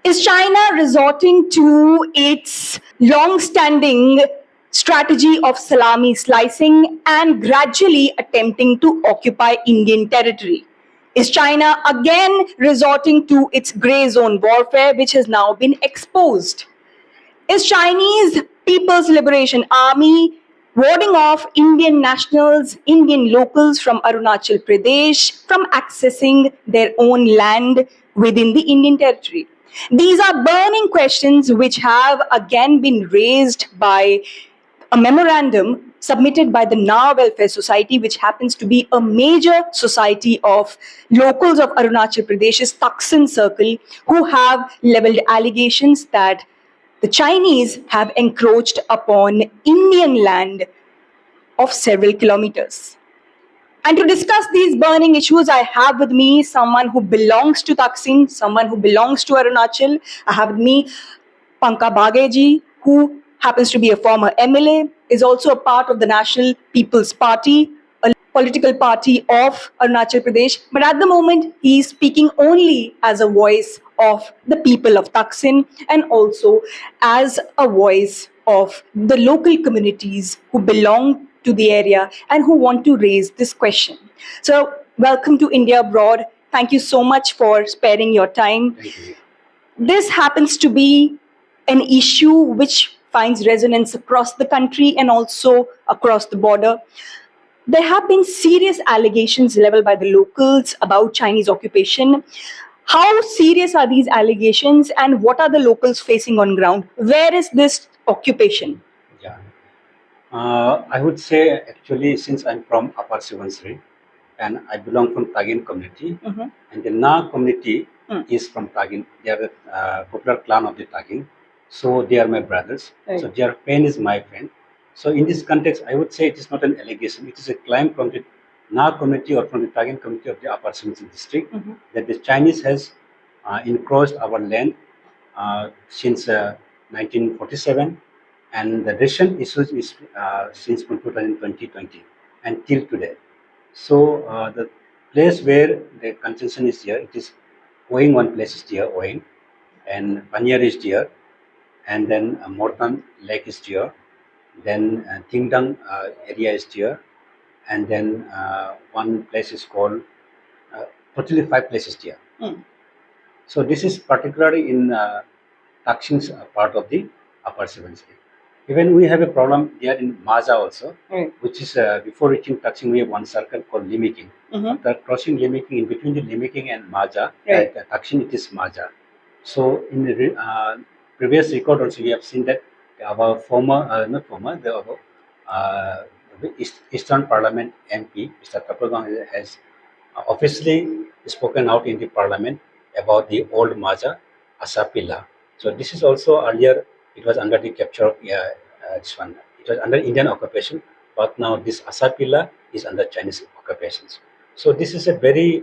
Is China resorting to its long-standing strategy of salami slicing and gradually attempting to occupy Indian territory? Is China again resorting to its grey zone warfare, which has now been exposed? Is Chinese People's Liberation Army warding off Indian nationals, Indian locals from Arunachal Pradesh from accessing their own land within the Indian territory? These are burning questions which have again been raised by a memorandum submitted by the Na Welfare Society, which happens to be a major society of locals of Arunachal Pradesh's Taksin Circle, who have leveled allegations that the Chinese have encroached upon Indian land of several kilometers. And to discuss these burning issues, I have with me someone who belongs to Taksin, someone who belongs to Arunachal. I have with me Paknga Bage, who happens to be a former MLA, is also a part of the National People's Party, a political party of Arunachal Pradesh. But at the moment, he is speaking only as a voice of the people of Taksin and also as a voice of the local communities who belong to the area and who want to raise this question. So, welcome to India Abroad. Thank you so much for sparing your time. Thank you. This happens to be an issue which finds resonance across the country and also across the border. There have been serious allegations leveled by the locals about Chinese occupation. How serious are these allegations and what are the locals facing on ground? Where is this occupation? Yeah. I would say actually, since I'm from Upper Subansiri and I belong from Tagin community, and the Na community is from Tagin. They are the popular clan of the Tagin. So they are my brothers. Right. So their pain is my pain. So in this context, I would say it is not an allegation. It is a claim from the Na community or from the Tagin community of the Upper Subansiri district that the Chinese has encroached our land since 1947. And the recent issues is since 2020 until today. So the place where the contention is here, it is owing one place is here, owing, and Panyar is here, and then Mortan Lake is here, then Tingdang area is here, and then one place is called, totally 5 places here. So this is particularly in Taksin's part of the Upper Subansiri. Even we have a problem there in Maja also, which is before reaching Taksin, we have one circle called Limiking. After crossing Limiking, in between the Limiking and Maja, Taksin it is Maja. So in the previous record also we have seen that our former, not former, the Eastern Parliament MP, Mr. Kapurgang, has officially spoken out in the Parliament about the old Maja Asapilla. So this is also earlier. It was under the capture of this one. It was under Indian occupation, but now this Asapilla is under Chinese occupations. So this is a very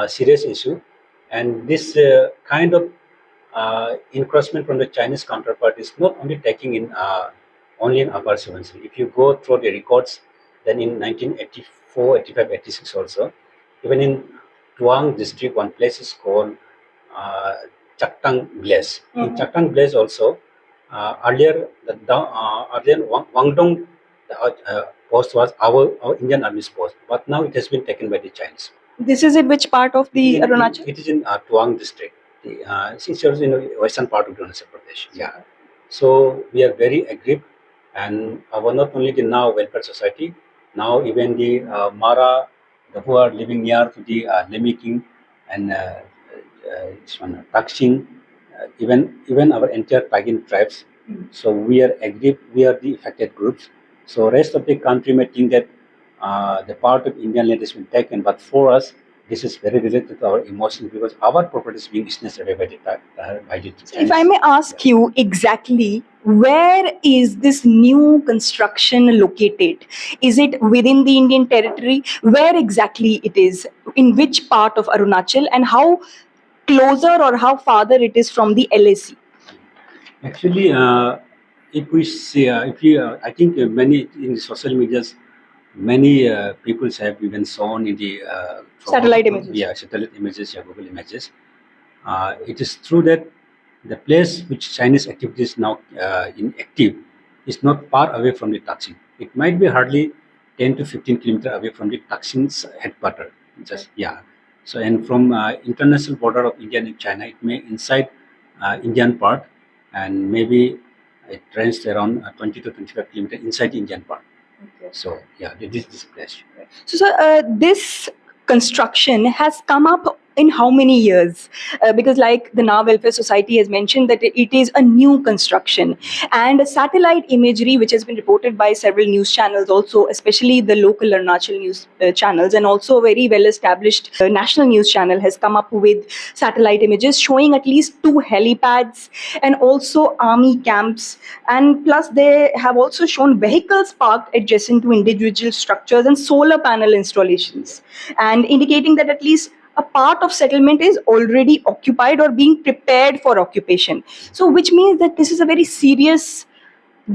serious issue, and this kind of encroachment from the Chinese counterpart is not only taking in only in Upper Subansiri. If you go through the records, then in 1984, 85, 86 also, even in Tuang district, one place is called Chaktang Blaze. In Chaktang Blaze also, earlier Wangdong post was our Indian Army's post, but now it has been taken by the Chinese. This is in which part of the Arunachal? It is in Tuang district. It's also in the western part of Arunachal Pradesh. Yeah. So we are very aggrieved, and our not only the now welfare society, now even the Mara, who are living near to the Lemiking and Taksin, even our entire Tagin tribes. So we are aggrieved. We are the affected groups. So rest of the country may think that the part of Indian land has been taken, but for us, this is very related to our emotions because our property is being snatched away by the Chinese. If I may ask you exactly, where is this new construction located? Is it within the Indian territory? Where exactly it is? In which part of Arunachal? And how closer or how farther it is from the LAC? Actually, if we see, I think many in the social medias, many people have even shown in the satellite images. Yeah, satellite images, yeah, Google images. It is true that the place which Chinese activity is now active is not far away from the Taksin. It might be hardly 10 to 15 kilometers away from the Taksin's headquarters. Just yeah. So and from international border of India and China, it may inside Indian part, and maybe it ranges around 20 to 25 kilometers inside the Indian part. Okay. So yeah, this place. So, sir, this construction has come up in how many years? Because, like the Now Welfare Society has mentioned, that it is a new construction, and satellite imagery, which has been reported by several news channels, also especially the local Arunachal news channels, and also a very well-established national news channel, has come up with satellite images showing at least 2 helipads and also army camps, and plus they have also shown vehicles parked adjacent to individual structures and solar panel installations, and indicating that at least a part of settlement is already occupied or being prepared for occupation. So, which means that this is a very serious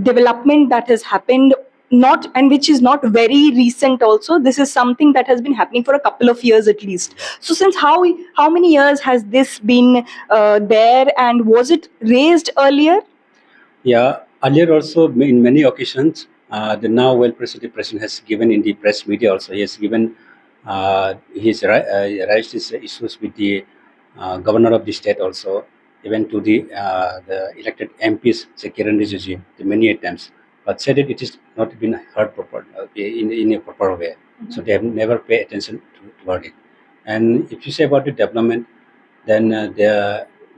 development that has happened, not and which is not very recent. Also, this is something that has been happening for a couple of years at least. So, since how many years has this been there, and was it raised earlier? Yeah, earlier also in many occasions, the now well-presented president has given in the press media also. He has given raised his issues with the governor of the state also, even to the elected MPs, Kiran Rijiju, many times, but said that it is not been heard proper in a proper way. So they have never paid attention toward it. And if you say about the development, then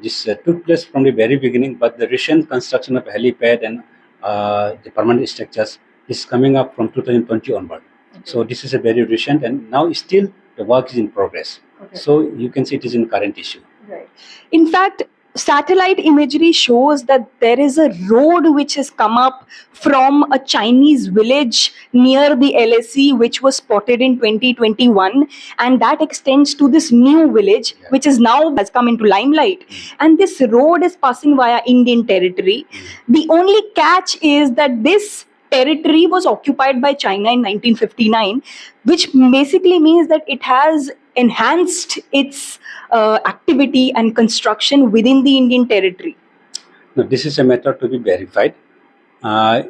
this took place from the very beginning, but the recent construction of helipad and the permanent structures is coming up from 2020 onward. Okay. So this is a very recent, and now still the work is in progress. Okay. So you can see it is in current issue. Right. In fact, satellite imagery shows that there is a road which has come up from a Chinese village near the LSC, which was spotted in 2021, and that extends to this new village, yeah, which is now has come into limelight. And this road is passing via Indian territory. The only catch is that this territory was occupied by China in 1959, which basically means that it has enhanced its activity and construction within the Indian territory. No, this is a matter to be verified.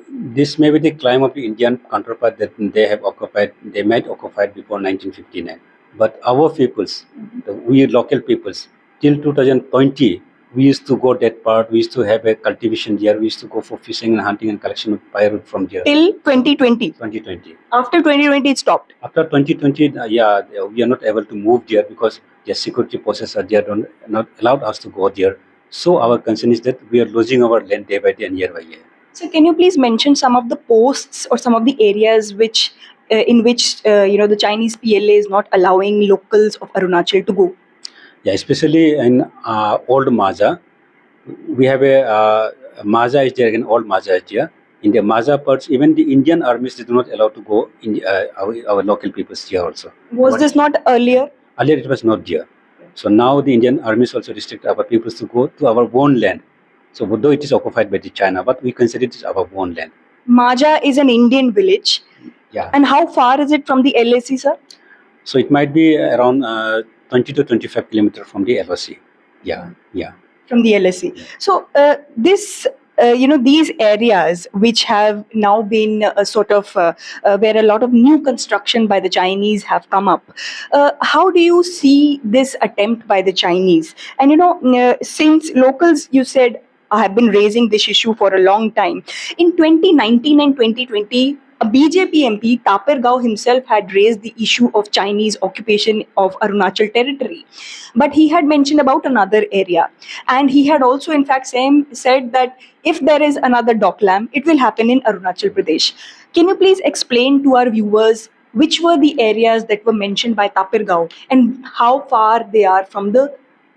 This may be the claim of the Indian counterpart that they have occupied, they might occupy before 1959. But our peoples, we local peoples, till 2020, we used to go that part, we used to have a cultivation there, we used to go for fishing and hunting and collection of firewood from there. Till 2020? 2020. After 2020, it stopped? After 2020, yeah, we are not able to move there because the security forces are there, not allowed us to go there. So our concern is that we are losing our land day by day and year by year. So can you please mention some of the posts or some of the areas which in which the Chinese PLA is not allowing locals of Arunachal to go? Yeah, especially in old Maja, we have a Maja is there, again old Maja is there. In the Maja parts, even the Indian armies, they do not allow to go in our local peoples here also. Was this not earlier? Earlier it was not there. So now the Indian armies also restrict our peoples to go to our own land. So though it is occupied by the China, but we consider it is our own land. Maja is an Indian village. Yeah. And how far is it from the LAC, sir? So it might be around 20 to 25 kilometers from the LOC. Yeah, yeah. From the LSC. Yeah. So these areas which have now been where a lot of new construction by the Chinese have come up. How do you see this attempt by the Chinese? And since locals, you said, have been raising this issue for a long time. In 2019 and 2020, a BJP MP, Taper Gao himself, had raised the issue of Chinese occupation of Arunachal territory. But he had mentioned about another area. And he had also, in fact, said that if there is another Doklam, it will happen in Arunachal Pradesh. Can you please explain to our viewers which were the areas that were mentioned by Taper Gao and how far they are from the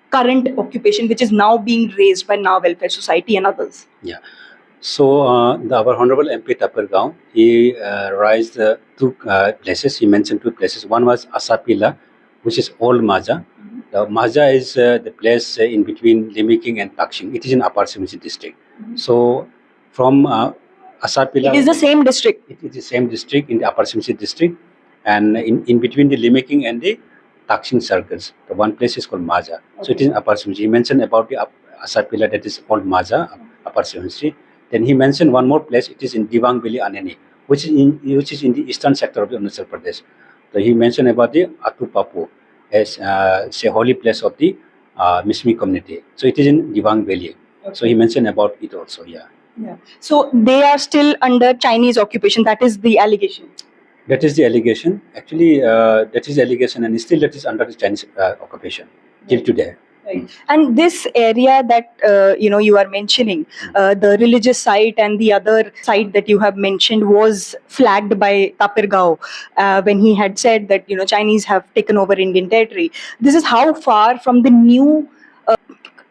current occupation, which is now being raised by Now Welfare Society and others? Yeah. So our Honorable MP Taper Gao, he raised two places. He mentioned two places. One was Asapila, which is old Maja. The Maja is the place in between Limiking and Takshing. It is in Upper Simsi district. So from Asapila, it is the same district. It is the same district in the Upper Simsi district, and in between the Limiking and the Takshing circles, the one place is called Maja. Okay. So it is in Upper Simsi. He mentioned about the Asapila, that is called Maja, Upper Seven Street. Then he mentioned one more place. It is in Dibang Valley, Anani, which is in the eastern sector of the Arunachal Pradesh. So he mentioned about the Atu Papu as say holy place of the Mismi community. So it is in Dibang Valley. Okay. So he mentioned about it also. Yeah. Yeah. So they are still under Chinese occupation. That is the allegation. That is the allegation. Actually, that is the allegation, and still that is under the Chinese occupation till today. Right. And this area that you are mentioning, the religious site and the other site that you have mentioned was flagged by Tapirgao when he had said that Chinese have taken over Indian territory. This is how far from the new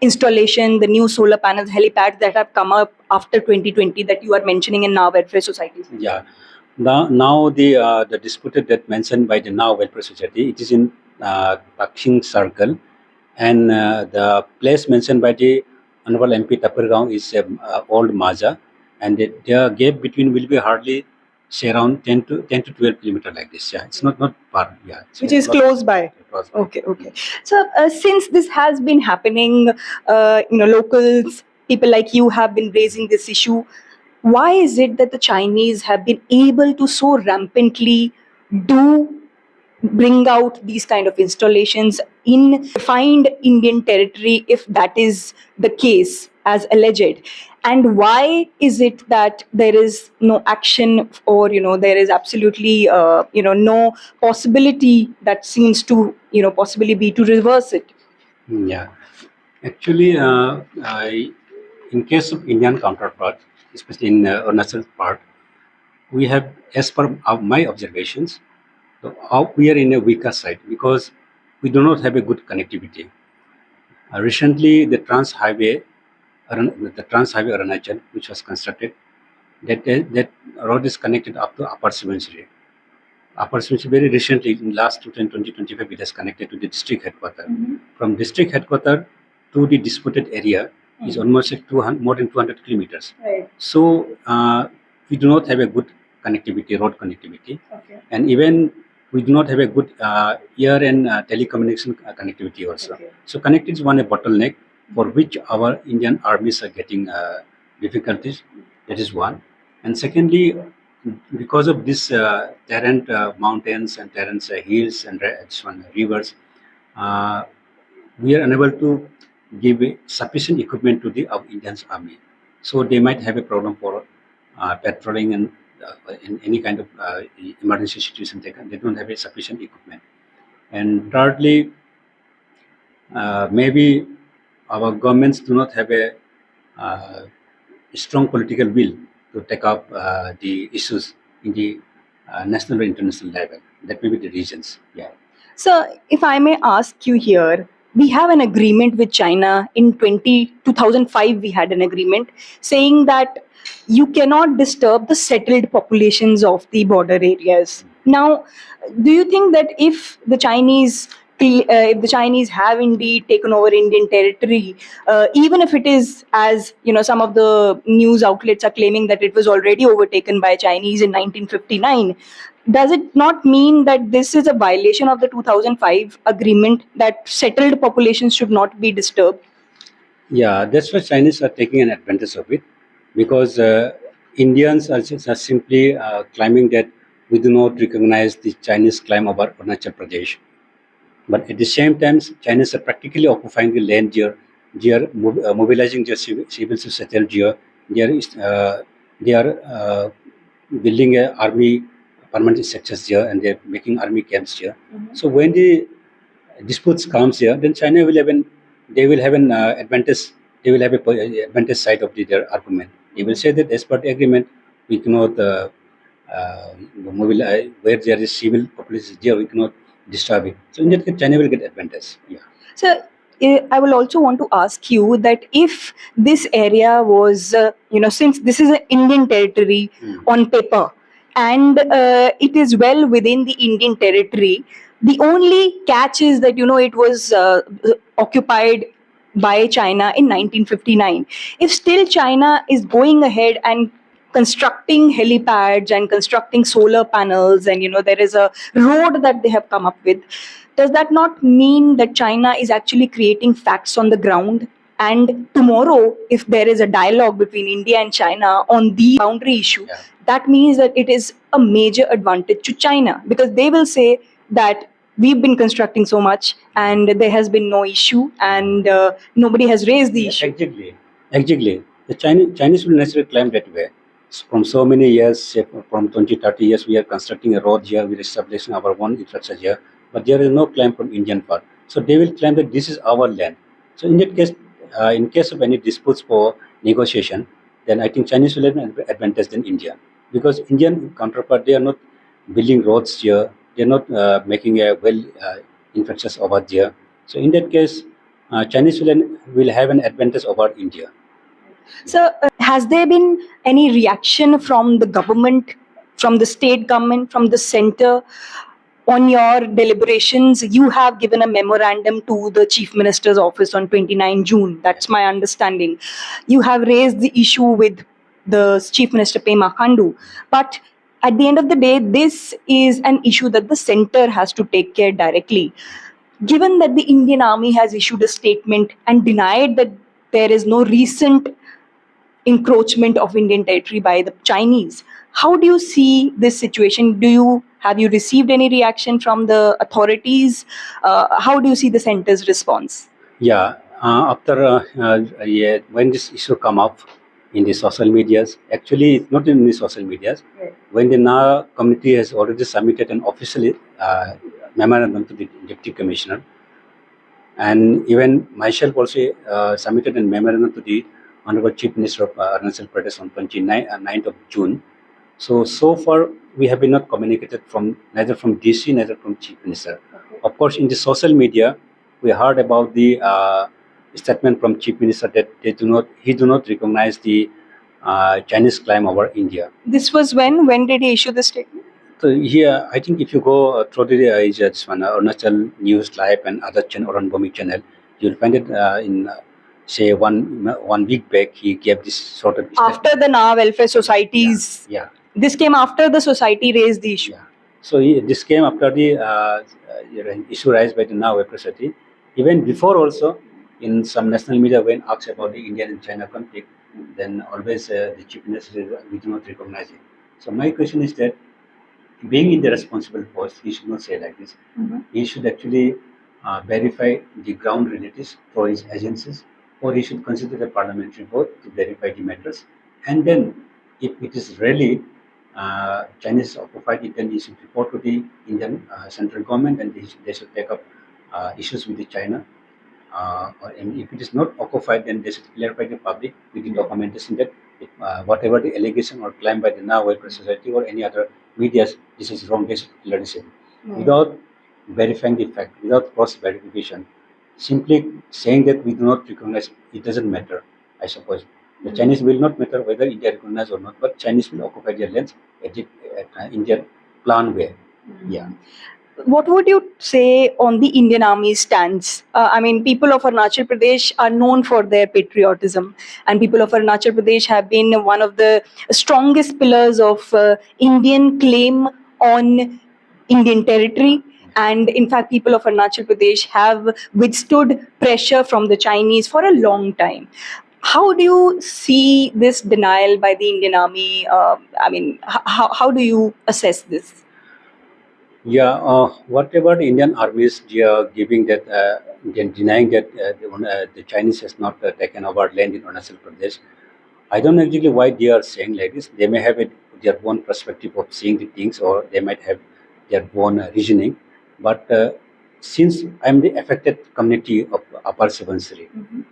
installation, the new solar panels, helipads that have come up after 2020 that you are mentioning in now welfare societies. Yeah. Now the disputed that mentioned by the now welfare society, it is in Paknga Circle, and the place mentioned by the Honorable MP Tapirgaon is old Maja, and the gap between will be hardly say around 10 to 12 kilometer like this. Yeah, it's not far. Yeah, Which is close by. Close by. Okay. So since this has been happening, locals, people like you have been raising this issue. Why is it that the Chinese have been able to so rampantly bring out these kind of installations in defined Indian territory, if that is the case as alleged? And why is it that there is no action, or there is absolutely no possibility that seems to possibly be to reverse it? Yeah, actually, in case of Indian counterpart, especially in Arunachal part, we have, as per my observations, we are in a weaker side because we do not have a good connectivity. Recently, the Trans Highway Arunachal, which was constructed, that road is connected up to Upper Subansiri. Upper Subansiri very recently, in last 2025, it has connected to the district headquarters. From district headquarters to the disputed area is almost like more than 200 kilometers. Right. So we do not have a good connectivity, road connectivity, Okay. and even we do not have a good air and telecommunication connectivity also. Okay. So connectivity is one a bottleneck for which our Indian armies are getting difficulties. That is one. And secondly, because of this terrain, mountains and terrain, hills and rivers, we are unable to give sufficient equipment to the Indian army. So they might have a problem for patrolling and in any kind of emergency situation. They don't have a sufficient equipment. And thirdly, maybe our governments do not have a strong political will to take up the issues in the national or international level. That may be the reasons. Yeah. So, if I may ask you here, we have an agreement with China in 2005. We had an agreement saying that you cannot disturb the settled populations of the border areas. Now, do you think that if the Chinese have indeed taken over Indian territory, even if it is, as some of the news outlets are claiming that it was already overtaken by Chinese in 1959, does it not mean that this is a violation of the 2005 agreement that settled populations should not be disturbed? Yeah, that's why Chinese are taking an advantage of it, because Indians are simply claiming that we do not recognize the Chinese claim over Arunachal Pradesh. But at the same time, Chinese are practically occupying the land here. They are mobilizing their civil society here. They are building a army permanent structures here, and they are making army camps here. So when the disputes comes here, then China will have an advantage. They will have a advantage side of their argument. They will say that as per the agreement, we cannot mobilize where there is civil population here. We cannot disturb it. So in that case, China will get advantage. Yeah. So I will also want to ask you that if this area was, since this is an Indian territory on paper, and it is well within the Indian territory, the only catch is that it was occupied by China in 1959. If still China is going ahead and constructing helipads and constructing solar panels, and there is a road that they have come up with, does that not mean that China is actually creating facts on the ground? And tomorrow, if there is a dialogue between India and China on the boundary issue, Yeah. that means that it is a major advantage to China, because they will say that we've been constructing so much and there has been no issue, and nobody has raised the issue. Exactly. The Chinese will naturally claim that way. From so many years, say from 20, 30 years, we are constructing a road here, we are establishing our own infrastructure here, but there is no claim from Indian part. So they will claim that this is our land. So in that case, in case of any disputes for negotiation, then I think Chinese will have an advantage than India, because Indian counterpart, they are not building roads here, they are not making a well infrastructure over there. So in that case, Chinese will have an advantage over India. So, has there been any reaction from the government, from the state government, from the center on your deliberations? You have given a memorandum to the Chief Minister's office on 29 June. That's my understanding. You have raised the issue with the Chief Minister Pema Khandu. But at the end of the day, this is an issue that the center has to take care directly. Given that the Indian Army has issued a statement and denied that there is no recent encroachment of Indian territory by the Chinese, how do you see this situation? Have you received any reaction from the authorities? How do you see the center's response? Yeah, when this issue come up in the social medias, actually it's not in the social medias. Right. When the Na community has already submitted an official memorandum to the Deputy Commissioner, and even myself also submitted a memorandum to the Honorable Chief Minister of Arunachal Pradesh on 9th of June. So far we have been not communicated from neither from DC neither from Chief Minister. Okay. Of course, in the social media, we heard about the statement from Chief Minister that he do not recognize the Chinese claim over India. This was when? When did he issue the statement? So here, I think if you go through the this one, Arunachal News Live and other channel, Bhumi channel, you'll find it in say one week back. He gave this sort of After the Na Welfare Societies. Yeah. This came after the society raised the issue. Yeah. So this came after the issue raised by the now Society. Even before also, in some national media, when asked about the Indian and China conflict, then always the Chief Minister says, we do not recognize it. So my question is that, being in the responsible post, he should not say like this. Mhm. He should actually verify the ground realities for his agencies, or he should consider the parliamentary vote to verify the matters. And then, if it is really Chinese occupied, then he should report to the Indian central government, and they should take up issues with the China. And if it is not occupied, then they should clarify the public with the documentation that whatever the allegation or claim by the now Welfare Society or any other medias, this is wrong, they should clearly say. Without verifying the fact, without cross verification, simply saying that we do not recognize, it doesn't matter, I suppose. The Chinese will not matter whether India recognizes or not, but Chinese will occupy their lands at Indian plan way. Yeah. What would you say on the Indian Army's stance? I mean, people of Arunachal Pradesh are known for their patriotism, and people of Arunachal Pradesh have been one of the strongest pillars of Indian claim on Indian territory. And in fact, people of Arunachal Pradesh have withstood pressure from the Chinese for a long time. How do you see this denial by the Indian Army? I mean, how do you assess this? Yeah, whatever the Indian army is giving that, denying that the Chinese has not taken over land in Arunachal Pradesh, I don't know exactly why they are saying like this. They may have their own perspective of seeing the things, or they might have their own reasoning. But since I'm the affected community of Upper Subansiri,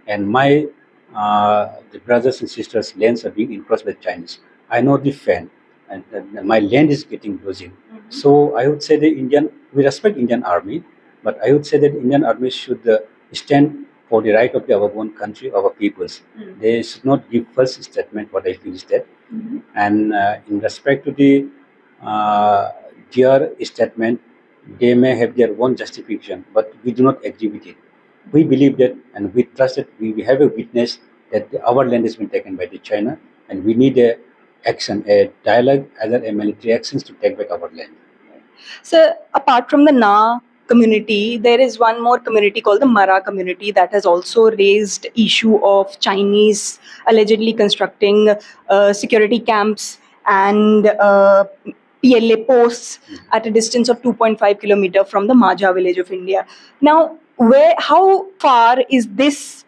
and my the brothers and sisters' lands are being encroached by Chinese, I know the fan, and my land is getting losing. So I would say we respect Indian Army, but I would say that Indian Army should stand for the right of our own country, our peoples. They should not give false statement. What I feel is that, and in respect to their statement, they may have their own justification, but we do not agree with it. We believe that, and we trust that we have a witness that our land has been taken by the China, and we need a action, a dialogue, either a military actions to take back our land. So, apart from the Na community, there is one more community called the Mara community that has also raised issue of Chinese allegedly constructing security camps and PLA posts at a distance of 2.5 kilometer from the Majha village of India. Now, how far is this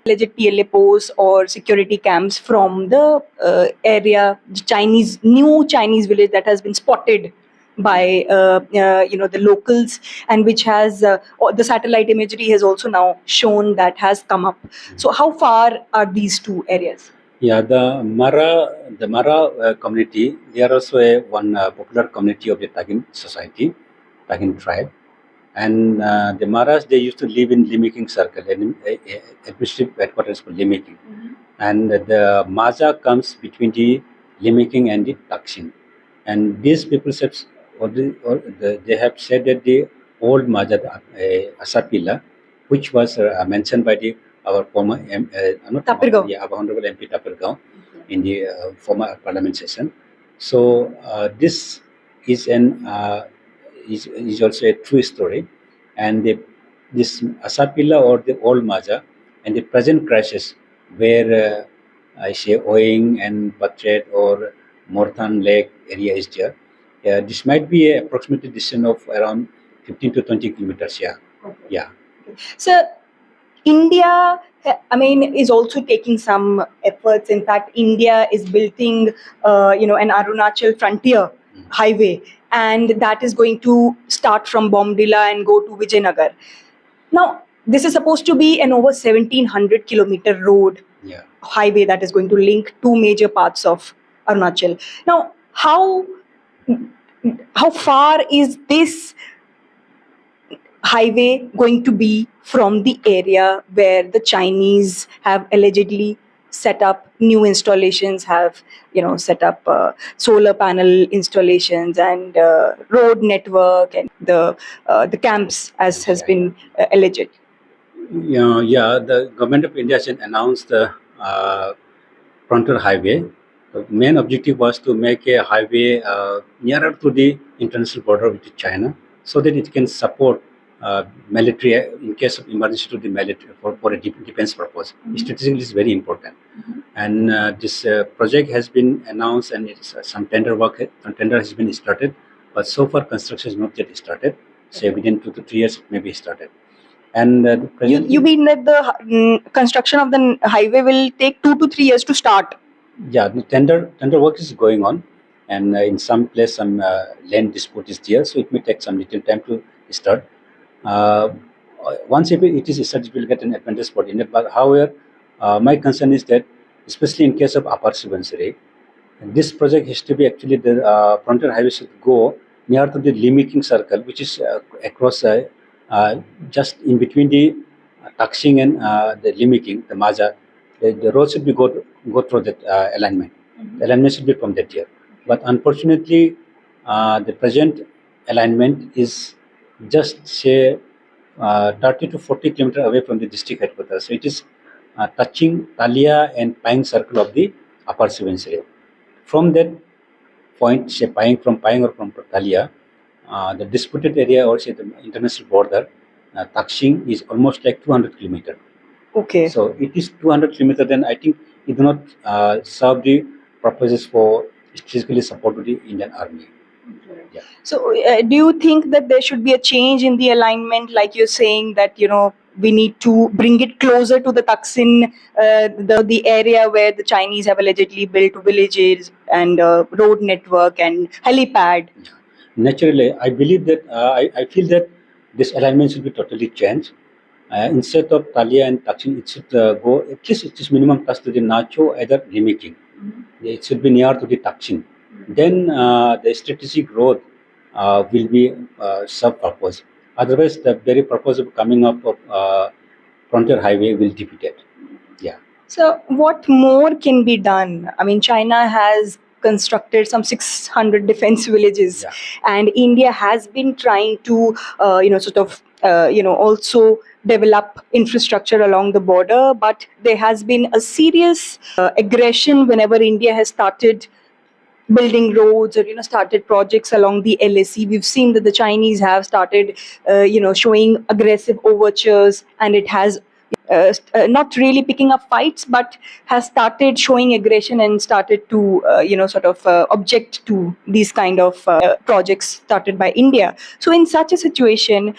alleged PLA posts or security camps from the area, new Chinese village that has been spotted by the locals, and which has the satellite imagery has also now shown that has come up. So how far are these two areas? Yeah, the Mara community, they are also one popular community of the Tagin society, Tagin tribe. And the Maras, they used to live in Limiking Circle, and administrative headquarters for Limiking. And the Maja comes between the Limiking and the Taksin. And these people have they have said that the old Maja, Asapila, which was mentioned by our former our Honorable MP Tapirgaon in the former parliament session. So this is is also a true story, and this Asapila or the old Maja and the present crashes where I say Oing and Batret or Morthan Lake area is there. This might be a approximately distance of around 15 to 20 kilometers. Yeah, yeah. So India, I mean, is also taking some efforts. In fact, India is building, an Arunachal frontier highway, and that is going to start from Bomdila and go to Vijayanagar. Now, this is supposed to be an over 1700 kilometer road highway that is going to link two major parts of Arunachal. Now, how far is this highway going to be from the area where the Chinese have allegedly set up new installations, have set up solar panel installations and road network and the camps, as has been alleged? Yeah, the government of India has announced the frontier highway. The main objective was to make a highway nearer to the international border with China, so that it can support military in case of emergency to the military for a defense purpose. Strategically, is very important. And this project has been announced, and some tender has been started, but so far construction is not yet started. Say within 2 to 3 years it may be started. And you mean that the construction of the highway will take 2 to 3 years to start? Yeah, the tender work is going on, and in some place some land dispute is there, so it may take some little time to start. Once it is started, it will get an advantage for India. But however, my concern is that, especially in case of Upper Subansiri, this project has to be actually the frontier highway should go near to the Limiking circle, which is across just in between the Taksing and the Limiking, the Maja. The road should be go through that alignment. The alignment should be from that year. But unfortunately, the present alignment is just say 30 to 40 kilometers away from the district headquarters. So it is touching Talia and Paying circle of the Upper Subansiri. From that point, say from Paying or from Talia, the disputed area or say the international border, Taksing is almost like 200 kilometers. Okay. So it is 200 kilometers. Then I think it do not serve the purposes for strategically support to the Indian Army. Yeah. So do you think that there should be a change in the alignment, like you're saying that we need to bring it closer to the Taksin, the area where the Chinese have allegedly built villages and road network and helipad? Naturally, I believe that I feel that this alignment should be totally changed. Instead of Talia and Taksin, it should go at least it is minimum touch to the Nacho, either Limiking. It should be near to the Taksin. Then the strategic road will be sub-purpose. Otherwise, the very purpose of coming up of frontier highway will defeat it. Yeah. So what more can be done? I mean, China has constructed some 600 defense villages, and India has been trying to, also develop infrastructure along the border. But there has been a serious aggression whenever India has started building roads or started projects along the LAC. We've seen that the Chinese have started showing aggressive overtures, and it has not really picking up fights, but has started showing aggression and started to object to these kind of projects started by India. So in such a situation,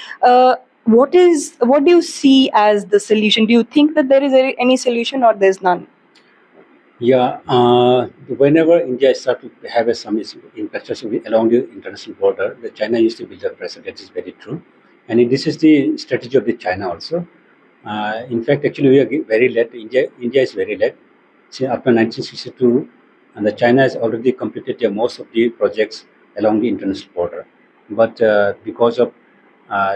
what do you see as the solution? Do you think that there is any solution, or there's none? Yeah, whenever India started to have some infrastructure along the international border, the China used to build the pressure. That is very true, and this is the strategy of the China also. In fact, actually, we are very late. India is very late. See, after 1962, and the China has already completed most of the projects along the international border. But because of,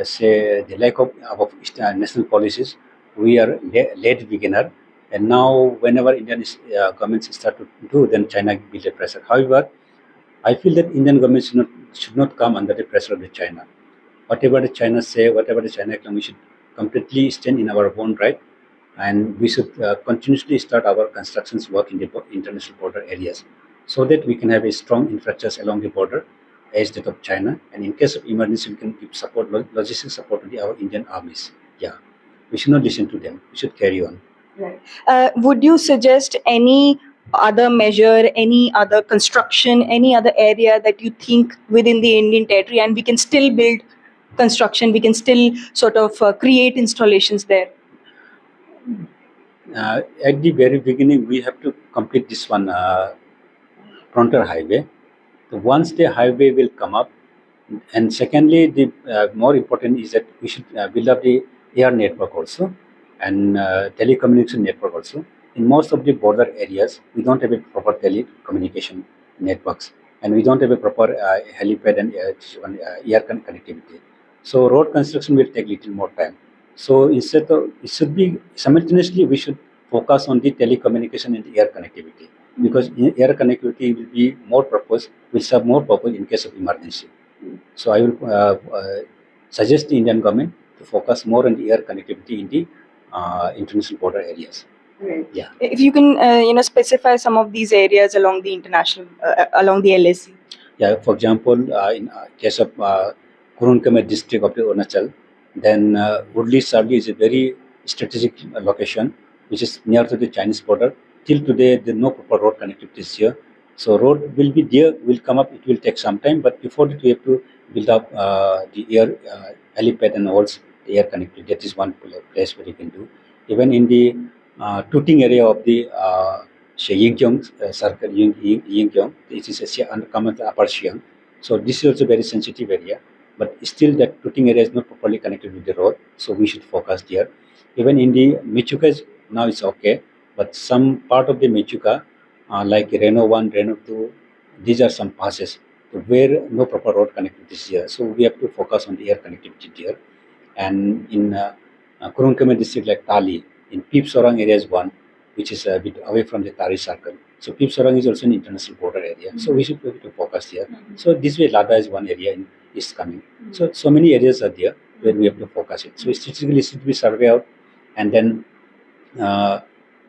say, the lack of national policies, we are late beginner. And now, whenever Indian governments start to do, then China build a pressure. However, I feel that Indian government should not come under the pressure of the China. Whatever the China say, whatever the China claim, we should completely stand in our own right, and we should continuously start our constructions work in the international border areas, so that we can have a strong infrastructure along the border as that of China. And in case of emergency, we can give support, logistic support to our Indian armies. Yeah, we should not listen to them. We should carry on. Right. Would you suggest any other measure, any other construction, any other area that you think within the Indian territory, and we can still build construction, we can still sort of create installations there? At the very beginning, we have to complete this one frontier highway. So once the highway will come up, and secondly, the more important is that we should build up the air network also, and telecommunication network also. In most of the border areas, we don't have a proper telecommunication networks, and we don't have a proper helipad and air connectivity. So road construction will take little more time. So instead of, it should be simultaneously, we should focus on the telecommunication and the air connectivity, because air connectivity will be more purpose, will serve more purpose in case of emergency. So I will suggest the Indian government to focus more on the air connectivity in the international border areas. Right. Yeah. If you can, specify some of these areas along the international, along the LAC. Yeah. For example, in case of Kurunkamet district of the Arunachal, then Woodley Sarli is a very strategic location, which is near to the Chinese border. Till today, there is no proper road connectivity is here. So road will be there, will come up. It will take some time, but before that, we have to build up the air helipad and also the air connectivity. That is one place where you can do. Even in the Tuting area of the Yingkiong circle, Yingkiong, it is a uncommon upper Xiang. So this is also very sensitive area, but still that Tuting area is not properly connected with the road. So we should focus there. Even in the Michuka, now it's okay, but some part of the Michuka, like Reno 1, Reno 2, these are some passes where no proper road connectivity is here. So we have to focus on the air connectivity there. And in Kurungkame district like Tali, in Pip Sorang area is one, which is a bit away from the Tari circle. So Pip Sorang is also an international border area. So we should have to focus here. So this way Lada is one area is coming. So many areas are there where we have to focus it. So strategically it should be surveyed out, and then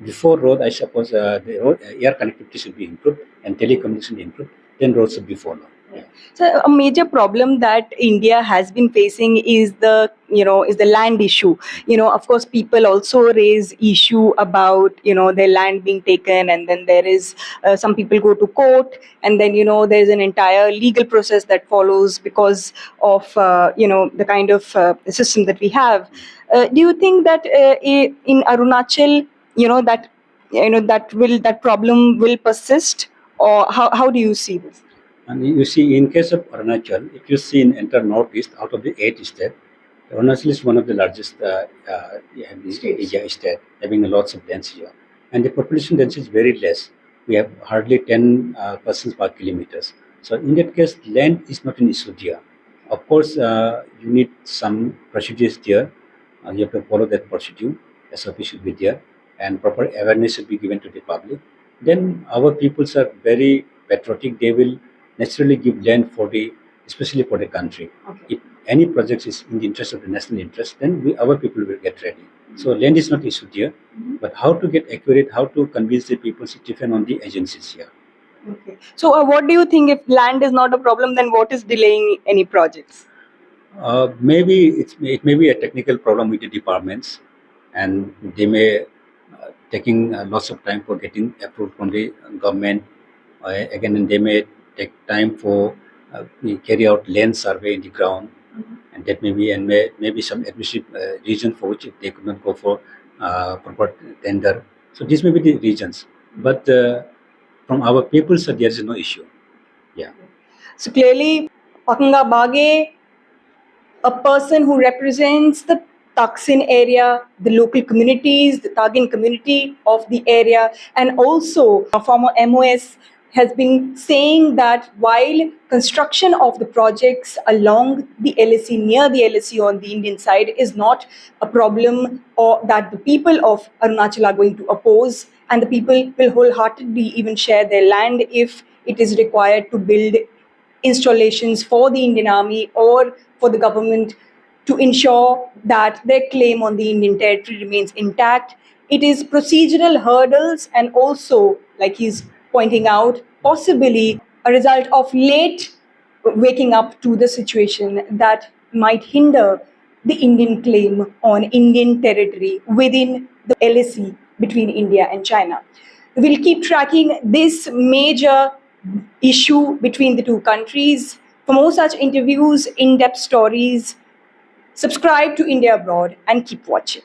before road, I suppose the road air connectivity should be improved and telecommunication improved. Then roads should be followed. Yeah. So a major problem that India has been facing is the land issue. Of course, people also raise issue about their land being taken, and then there is some people go to court, and then there's an entire legal process that follows because of the kind of system that we have. Do you think that in Arunachal, that problem will persist, or how do you see this? And you see, in case of Arunachal, if you see in enter northeast, out of the 8 states, Arunachal is one of the largest state, having lots of lands here. And the population density is very less. We have hardly 10 persons per kilometers. So in that case, land is not an issue there. Of course, you need some procedures there. You have to follow that procedure. SOP should be there, and proper awareness should be given to the public. Then our peoples are very patriotic. They will naturally give land especially for the country. Okay. If any project is in the interest of the national interest, then our people will get ready. So land is not issued here, but how to get accurate, how to convince the people to depend on the agencies here. Okay. So, what do you think if land is not a problem, then what is delaying any projects? Maybe it may be a technical problem with the departments, and they may taking lots of time for getting approved from the government. Again, and they may take time for carry out land survey in the ground, and that may be maybe some administrative reason for which they could not go for proper tender. So these may be the reasons, but from our people, so there is no issue. Yeah. So clearly, Paknga Bage, a person who represents the Taksin area, the local communities, the Tagin community of the area, and also a former MOS has been saying that while construction of the projects along the LSE, near the LSE on the Indian side, is not a problem or that the people of Arunachal are going to oppose, and the people will wholeheartedly even share their land if it is required to build installations for the Indian Army or for the government to ensure that their claim on the Indian territory remains intact. It is procedural hurdles and also, like he's pointing out, possibly a result of late waking up to the situation that might hinder the Indian claim on Indian territory within the LSE between India and China. We'll keep tracking this major issue between the two countries. For more such interviews, in depth stories, subscribe to India Abroad and keep watching.